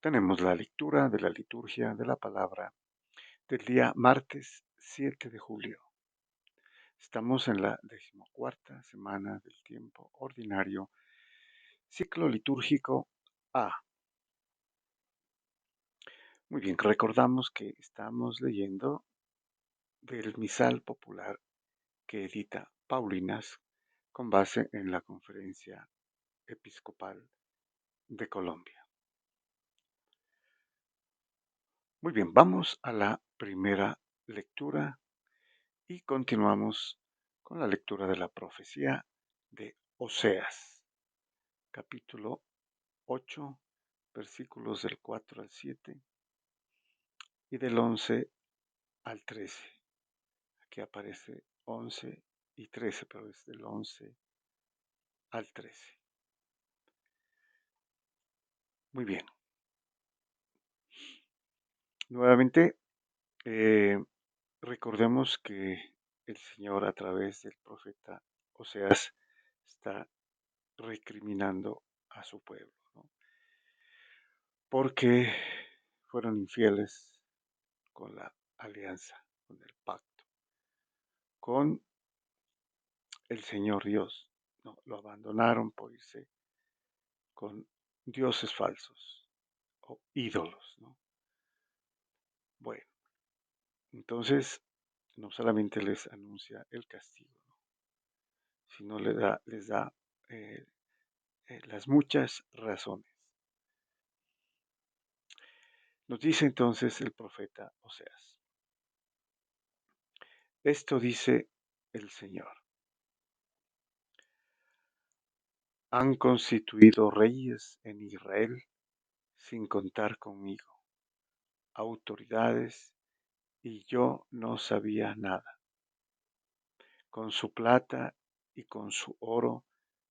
Tenemos la lectura de la liturgia de la palabra del día martes 7 de julio. Estamos en la 14ª semana del tiempo ordinario, ciclo litúrgico A. Muy bien, recordamos que estamos leyendo del misal popular que edita Paulinas con base en la Conferencia Episcopal de Colombia. Muy bien, vamos a la primera lectura y continuamos con la lectura de la profecía de Oseas, capítulo 8, versículos del 4 al 7 y del 11 al 13. Aquí aparece 11 y 13, pero es del 11 al 13. Muy bien. Nuevamente, recordemos que el Señor a través del profeta Oseas está recriminando a su pueblo, ¿no? Porque fueron infieles con la alianza, con el pacto, con el Señor Dios, ¿no? Lo abandonaron por irse con dioses falsos o ídolos, ¿no? Bueno, entonces no solamente les anuncia el castigo, ¿no? Sino les da eh, las muchas razones. Nos dice entonces el profeta Oseas: esto dice el Señor: han constituido reyes en Israel sin contar conmigo, autoridades, y yo no sabía nada. Con su plata y con su oro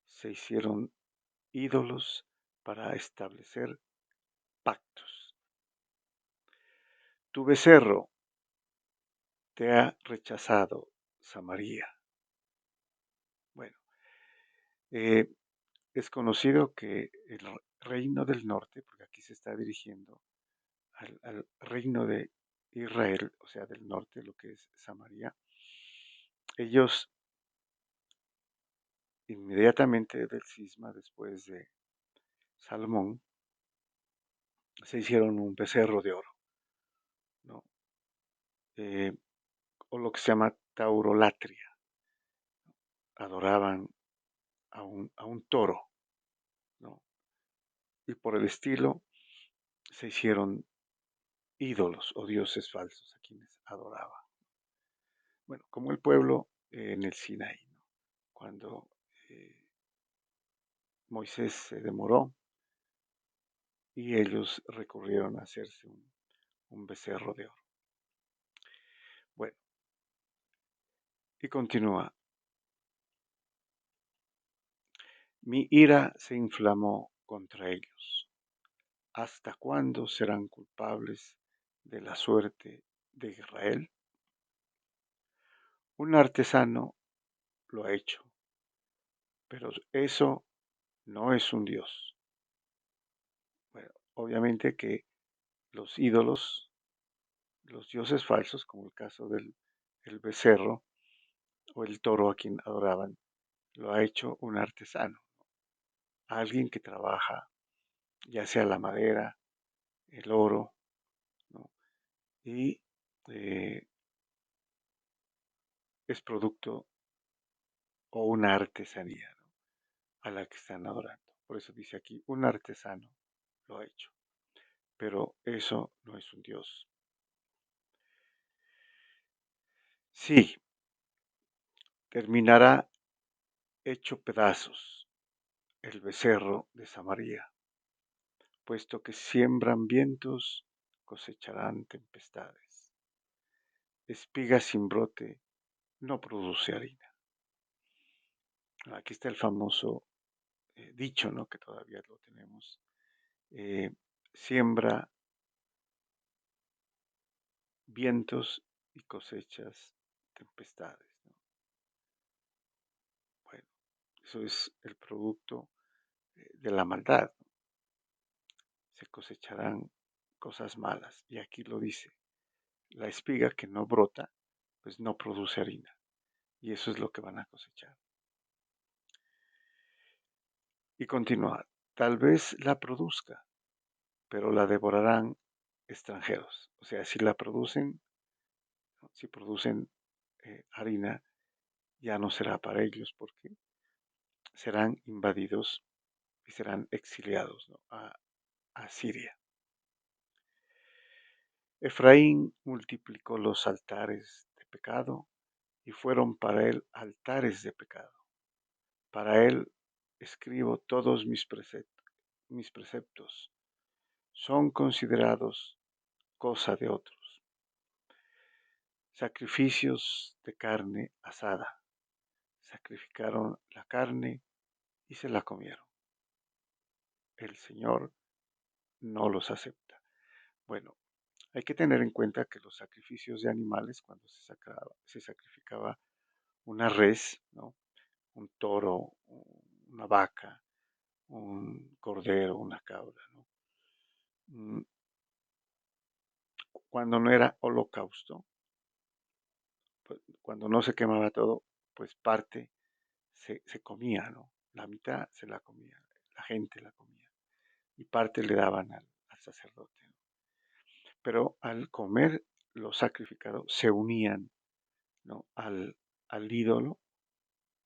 se hicieron ídolos para establecer pactos. Tu becerro te ha rechazado, Samaria. Bueno, eh, es conocido que el reino del norte, porque aquí se está dirigiendo al reino de Israel, o sea, del norte, lo que es Samaria, ellos inmediatamente del cisma, después de Salomón, se hicieron un becerro de oro, ¿no? Eh, o lo que se llama taurolatria. Adoraban a un toro, ¿no? Y por el estilo se hicieron ídolos o dioses falsos a quienes adoraban. Bueno, como el pueblo en el Sinaí, ¿no? Cuando Moisés se demoró y ellos recurrieron a hacerse un becerro de oro. Bueno, y continúa. Mi ira se inflamó contra ellos. ¿Hasta cuándo serán culpables de la suerte de Israel? Un artesano lo ha hecho, pero eso no es un Dios. Bueno, obviamente que los ídolos, los dioses falsos, como el caso del el becerro o el toro a quien adoraban, lo ha hecho un artesano, alguien que trabaja ya sea la madera, el oro, ¿no? Y eh, es producto o una artesanía, ¿no? A la que están adorando. Por eso dice aquí, un artesano lo ha hecho, pero eso no es un Dios. Sí, terminará hecho pedazos el becerro de Samaria, puesto que siembran vientos, cosecharán tempestades. Espiga sin brote no produce harina. Aquí está el famoso dicho, ¿no? Que todavía lo tenemos. eh, Siembra vientos y cosechas tempestades, ¿no? Bueno, eso es el producto de la maldad. se cosecharán cosas malas. Y aquí lo dice, la espiga que no brota, pues no produce harina. Y eso es lo que van a cosechar. Y continúa, tal vez la produzca, pero la devorarán extranjeros. O sea, si la producen, ¿no? Si producen harina, ya no será para ellos porque serán invadidos y serán exiliados, ¿no? A Siria. Efraín multiplicó los altares de pecado y fueron para él altares de pecado. Para él escribo todos mis preceptos. Son considerados cosa de otros. Sacrificios de carne asada. Sacrificaron la carne y se la comieron. El Señor no los acepta. Bueno, hay que tener en cuenta que los sacrificios de animales, cuando se sacrificaba una res, ¿no? Un toro, una vaca, un cordero, una cabra, ¿no? Mm, Cuando no era holocausto, pues, cuando no se quemaba todo, pues parte se comía, ¿no? La mitad se la comía, la gente la comía, y parte le daban al sacerdote, ¿no? Pero al comer lo sacrificado, se unían, ¿no? Al ídolo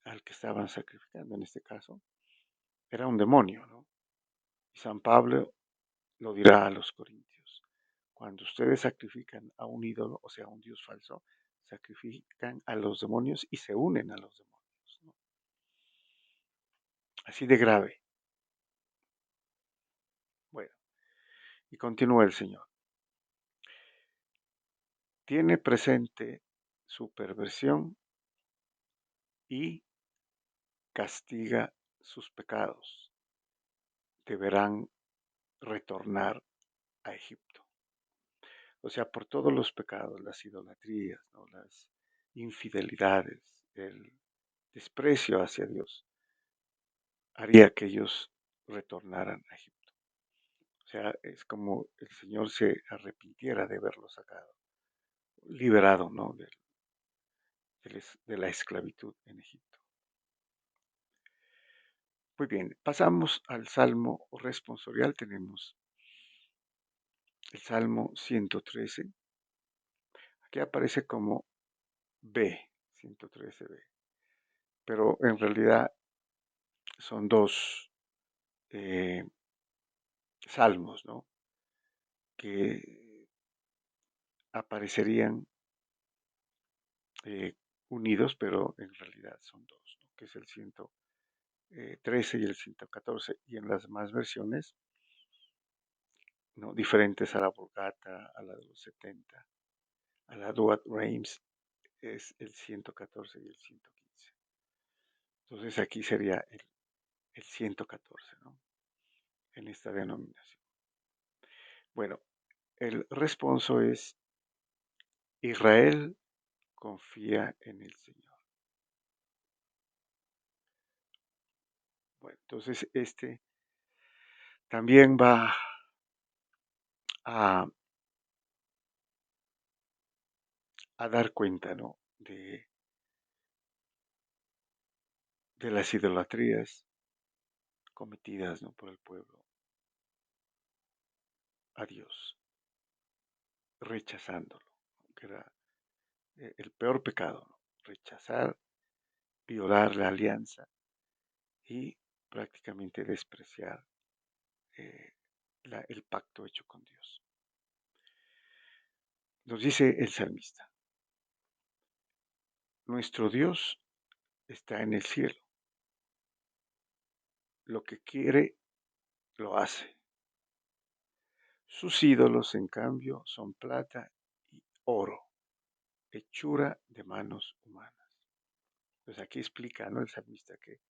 al que estaban sacrificando, en este caso, era un demonio, ¿no? Y San Pablo lo dirá a los corintios. Cuando ustedes sacrifican a un ídolo, o sea, a un dios falso, sacrifican a los demonios y se unen a los demonios, ¿no? Así de grave. Bueno, y continúa el Señor. Tiene presente su perversión y castiga sus pecados. Deberán retornar a Egipto. O sea, por todos los pecados, las idolatrías, ¿no? Las infidelidades, el desprecio hacia Dios, haría que ellos retornaran a Egipto. O sea, es como el Señor se arrepintiera de haberlos sacado, liberado, ¿no? De la esclavitud en Egipto. Muy bien, pasamos al Salmo responsorial. Tenemos el Salmo 113. Aquí aparece como B, 113B, pero en realidad son dos eh, salmos, ¿no? Que aparecerían unidos, pero en realidad son dos, ¿no? Que es el 113 y el 114, y en las demás versiones, ¿no? Diferentes a la Vulgata, a la de los 70, a la Duat Reims, es el 114 y el 115. Entonces aquí sería el 114, ¿no? En esta denominación. Bueno, el responso es: Israel confía en el Señor. Bueno, entonces este también va a, a dar cuenta, ¿no? De las idolatrías cometidas, ¿no? Por el pueblo a Dios, rechazándolo, ¿no? Que era el peor pecado, ¿no? Rechazar, violar la alianza y prácticamente despreciar eh, el pacto hecho con Dios. Nos dice el salmista: nuestro Dios está en el cielo, lo que quiere lo hace. Sus ídolos, en cambio, son plata y oro, hechura de manos humanas. Pues aquí explica, ¿no? El salmista que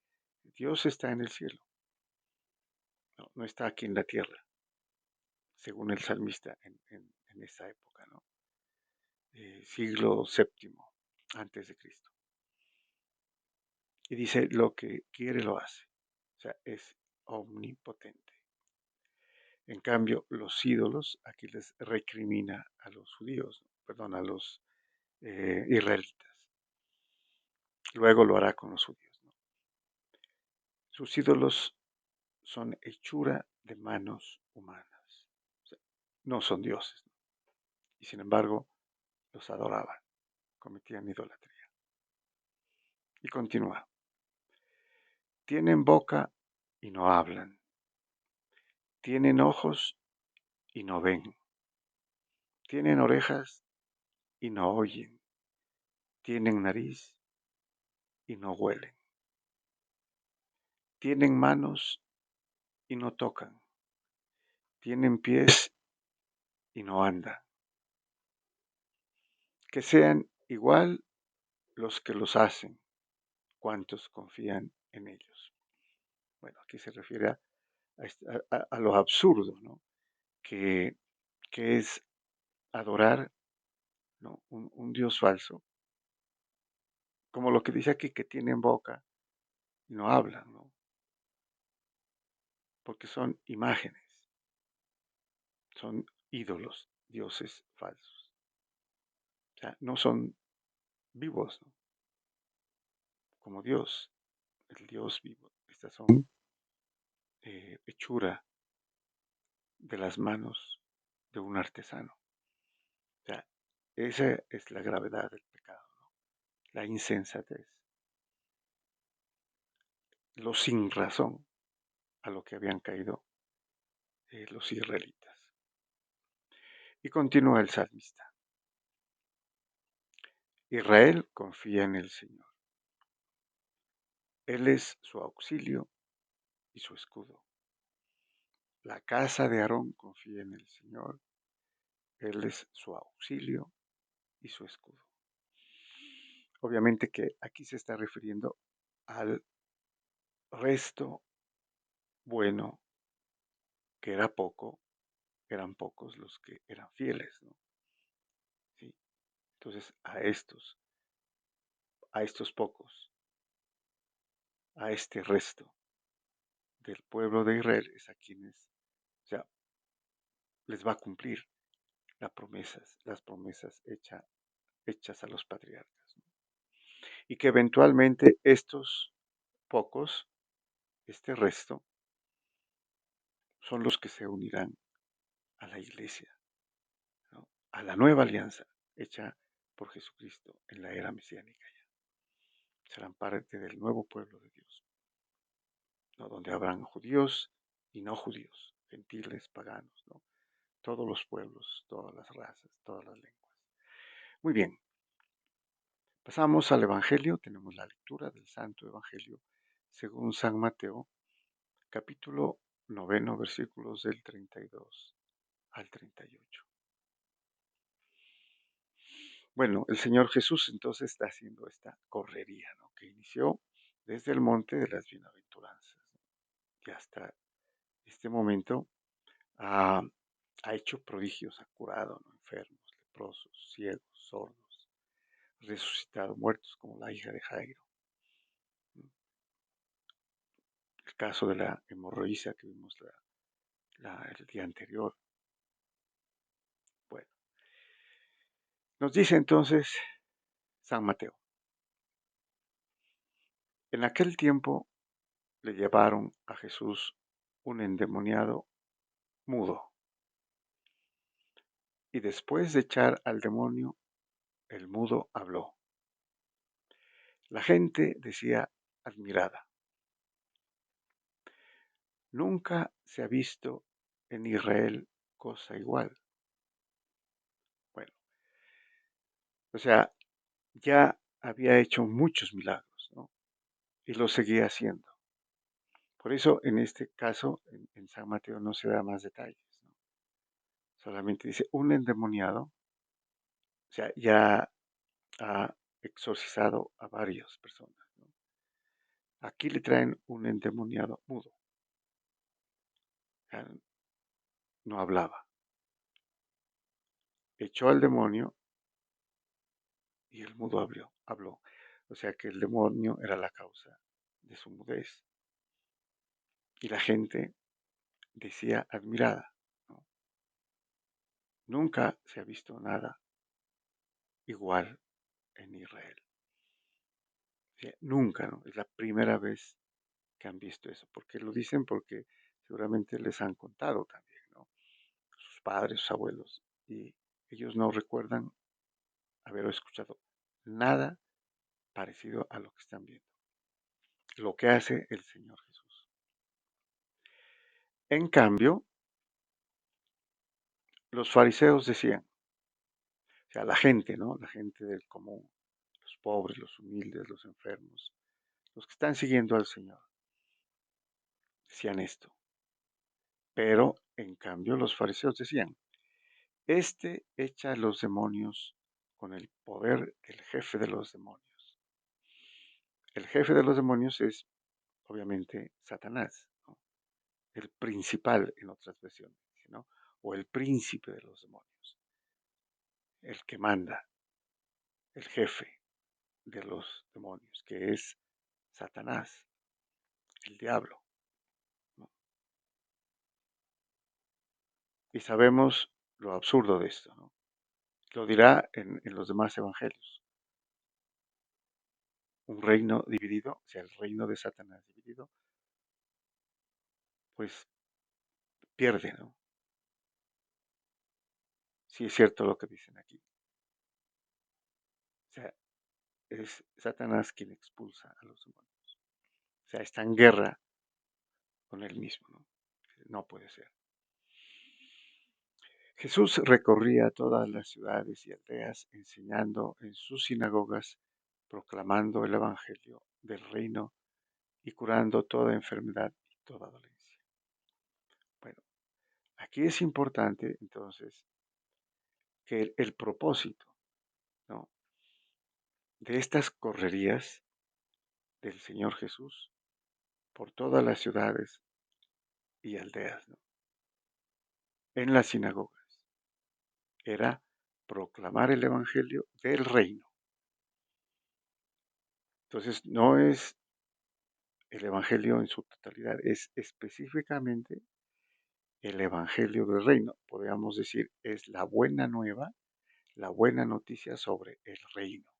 Dios está en el cielo, no, no está aquí en la tierra, según el salmista en esa época, ¿no? Siglo séptimo antes de Cristo. Y dice, lo que quiere lo hace. O sea, es omnipotente. En cambio, los ídolos, aquí les recrimina a los judíos, perdón, a los israelitas. Luego lo hará con los judíos, ¿no? Sus ídolos son hechura de manos humanas. O sea, no son dioses, ¿no? Y sin embargo, los adoraban, cometían idolatría. Y continúa. Tienen boca y no hablan. Tienen ojos y no ven. Tienen orejas y no oyen. Tienen nariz y no huelen. Tienen manos y no tocan. Tienen pies y no andan. Que sean igual los que los hacen, cuantos confían en ellos. Bueno, aquí se refiere a lo absurdo, ¿no? Que, que es adorar, ¿no? Un Dios falso, como lo que dice aquí, que tienen boca y no hablan, ¿no? Porque son imágenes, son ídolos, dioses falsos. O sea, no son vivos, ¿no? Como Dios, el Dios vivo. Estas son hechura de las manos de un artesano. O sea, esa es la gravedad del pecado, ¿no? La insensatez, lo sin razón a lo que habían caído los israelitas. Y continúa el salmista. Israel confía en el Señor. Él es su auxilio y su escudo. La casa de Aarón confía en el Señor. Él es su auxilio y su escudo. Obviamente que aquí se está refiriendo al resto bueno, que era poco, eran pocos los que eran fieles, ¿no? ¿Sí? Entonces a estos pocos, a este resto del pueblo de Israel es a quienes, o sea, les va a cumplir las promesas hechas a los patriarcas, ¿no? Y que eventualmente estos pocos, este resto, son los que se unirán a la iglesia, ¿no? A la nueva alianza hecha por Jesucristo en la era mesiánica ya. Serán parte del nuevo pueblo de Dios, ¿no? Donde habrán judíos y no judíos, gentiles, paganos, ¿no? Todos los pueblos, todas las razas, todas las lenguas. Muy bien, pasamos al Evangelio, tenemos la lectura del Santo Evangelio según San Mateo, capítulo 9, versículos del 32 al 38. Bueno, el Señor Jesús entonces está haciendo esta correría, ¿no? Que inició desde el monte de las bienaventuranzas, ¿no? Y hasta este momento ha, ha hecho prodigios, ha curado, ¿no? Enfermos, leprosos, ciegos, sordos, resucitado muertos como la hija de Jairo, ¿no? El caso de la hemorroísa que vimos el día anterior. Bueno, nos dice entonces San Mateo, en aquel tiempo le llevaron a Jesús un endemoniado mudo, y después de echar al demonio, el mudo habló. La gente decía admirada, nunca se ha visto en Israel cosa igual. Bueno, o sea, ya había hecho muchos milagros, ¿no? Y lo seguía haciendo. Por eso, en este caso, en San Mateo no se da más detalles, ¿no? Solamente dice un endemoniado, o sea, ya ha exorcizado a varias personas, ¿no? Aquí le traen un endemoniado mudo, o sea, no hablaba. Echó al demonio y el mudo habló. O sea que el demonio era la causa de su mudez. Y la gente decía admirada. Nunca se ha visto nada igual en Israel. O sea, nunca, ¿no? Es la primera vez que han visto eso. ¿Por qué lo dicen? Porque seguramente les han contado también, ¿no? Sus padres, sus abuelos. Y ellos no recuerdan haber escuchado nada parecido a lo que están viendo. Lo que hace el Señor Jesús. En cambio, los fariseos decían, o sea, la gente, ¿no? La gente del común, los pobres, los humildes, los enfermos, los que están siguiendo al Señor, decían esto. Pero, en cambio, los fariseos decían, este echa a los demonios con el poder del jefe de los demonios. El jefe de los demonios es, obviamente, Satanás, ¿no? El principal en otras versiones, ¿no? O el príncipe de los demonios, el que manda, el jefe de los demonios, que es Satanás, el diablo, ¿no? Y sabemos lo absurdo de esto, ¿no? Lo dirá en los demás evangelios. Un reino dividido, o sea, el reino de Satanás dividido, pues pierde, ¿no? Sí es cierto lo que dicen aquí. O sea, es Satanás quien expulsa a los demonios. O sea, está en guerra con él mismo, ¿no? No puede ser. Jesús recorría todas las ciudades y aldeas, enseñando en sus sinagogas, proclamando el Evangelio del reino y curando toda enfermedad y toda dolencia. Bueno, aquí es importante entonces que el propósito, ¿no? De estas correrías del Señor Jesús por todas las ciudades y aldeas, ¿no? En las sinagogas era proclamar el Evangelio del reino. Entonces, no es el Evangelio en su totalidad, es específicamente el Evangelio del reino. Podríamos decir, es la buena nueva, la buena noticia sobre el reino.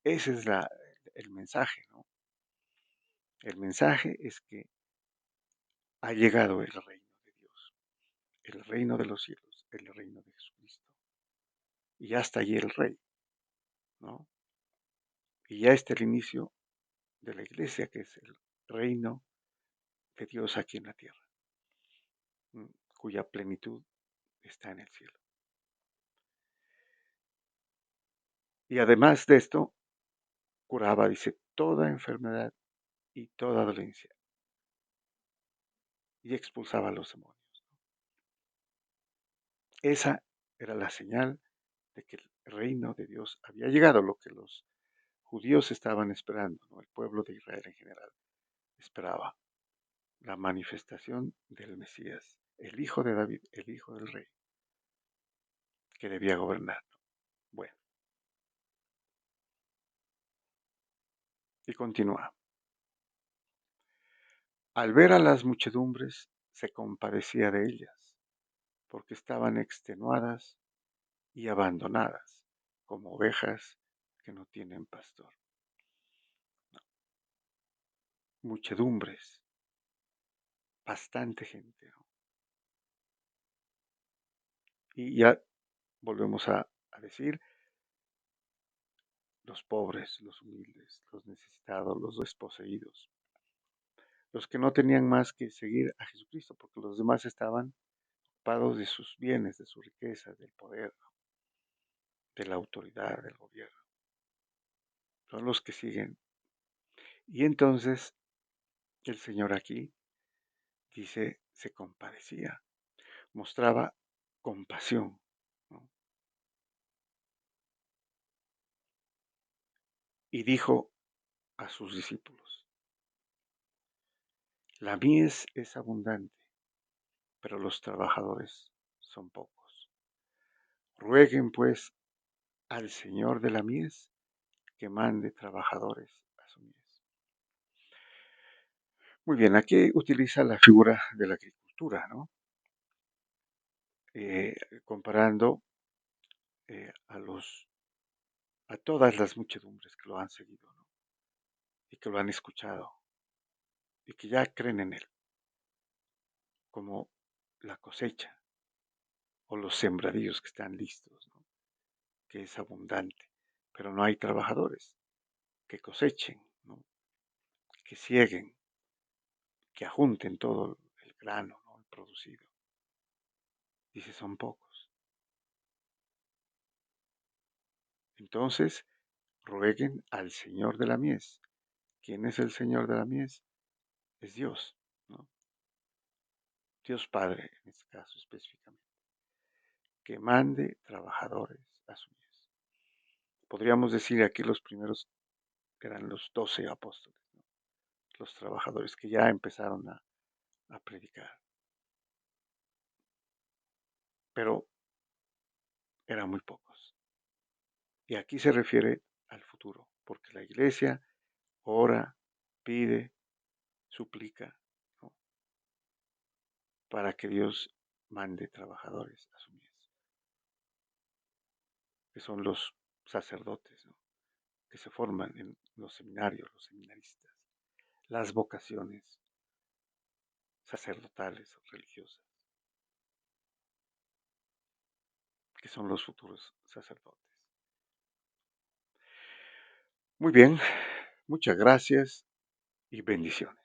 Ese es el mensaje, ¿no? El mensaje es que ha llegado el reino de Dios, el reino de los cielos, el reino de Jesucristo. Y ya está allí el rey, ¿no? Y ya está el inicio de la iglesia, que es el reino de Dios aquí en la tierra, cuya plenitud está en el cielo. Y además de esto, curaba, dice, toda enfermedad y toda dolencia, y expulsaba a los demonios. Esa era la señal de que el reino de Dios había llegado, lo que los judíos estaban esperando, ¿no? El pueblo de Israel en general esperaba la manifestación del Mesías, el hijo de David, el hijo del rey, que debía gobernar. Bueno, y continúa. Al ver a las muchedumbres, se compadecía de ellas, porque estaban extenuadas y abandonadas, como ovejas que no tienen pastor. Muchedumbres, bastante gente, ¿no? Y ya volvemos a decir, los pobres, los humildes, los necesitados, los desposeídos, los que no tenían más que seguir a Jesucristo, porque los demás estaban ocupados de sus bienes, de su riqueza, del poder, de la autoridad, del gobierno. Son los que siguen. Y entonces el Señor aquí dice, se compadecía, mostraba compasión, ¿no? Y dijo a sus discípulos, la mies es abundante, pero los trabajadores son pocos. Rueguen pues al Señor de la mies que mande trabajadores a su mies. Muy bien, aquí utiliza la figura de la agricultura, ¿no? eh, comparando a todas las muchedumbres que lo han seguido, ¿no? Y que lo han escuchado y que ya creen en él, como la cosecha o los sembradíos que están listos, ¿no? Que es abundante, pero no hay trabajadores que cosechen, ¿no? Que sieguen, que ajunten todo el grano, ¿no? El producido. Dice, son pocos. Entonces, rueguen al Señor de la mies. ¿Quién es el Señor de la mies? Es Dios, ¿no? Dios Padre, en este caso específicamente, que mande trabajadores a su mies. Podríamos decir aquí los primeros eran los 12 apóstoles, ¿no? Los trabajadores que ya empezaron a predicar, pero eran muy pocos. Y aquí se refiere al futuro, porque la iglesia ora, pide, suplica, ¿no? Para que Dios mande trabajadores a su mies, que son los sacerdotes, ¿no? Que se forman en los seminarios, los seminaristas, las vocaciones sacerdotales o religiosas, que son los futuros sacerdotes. Muy bien, muchas gracias y bendiciones.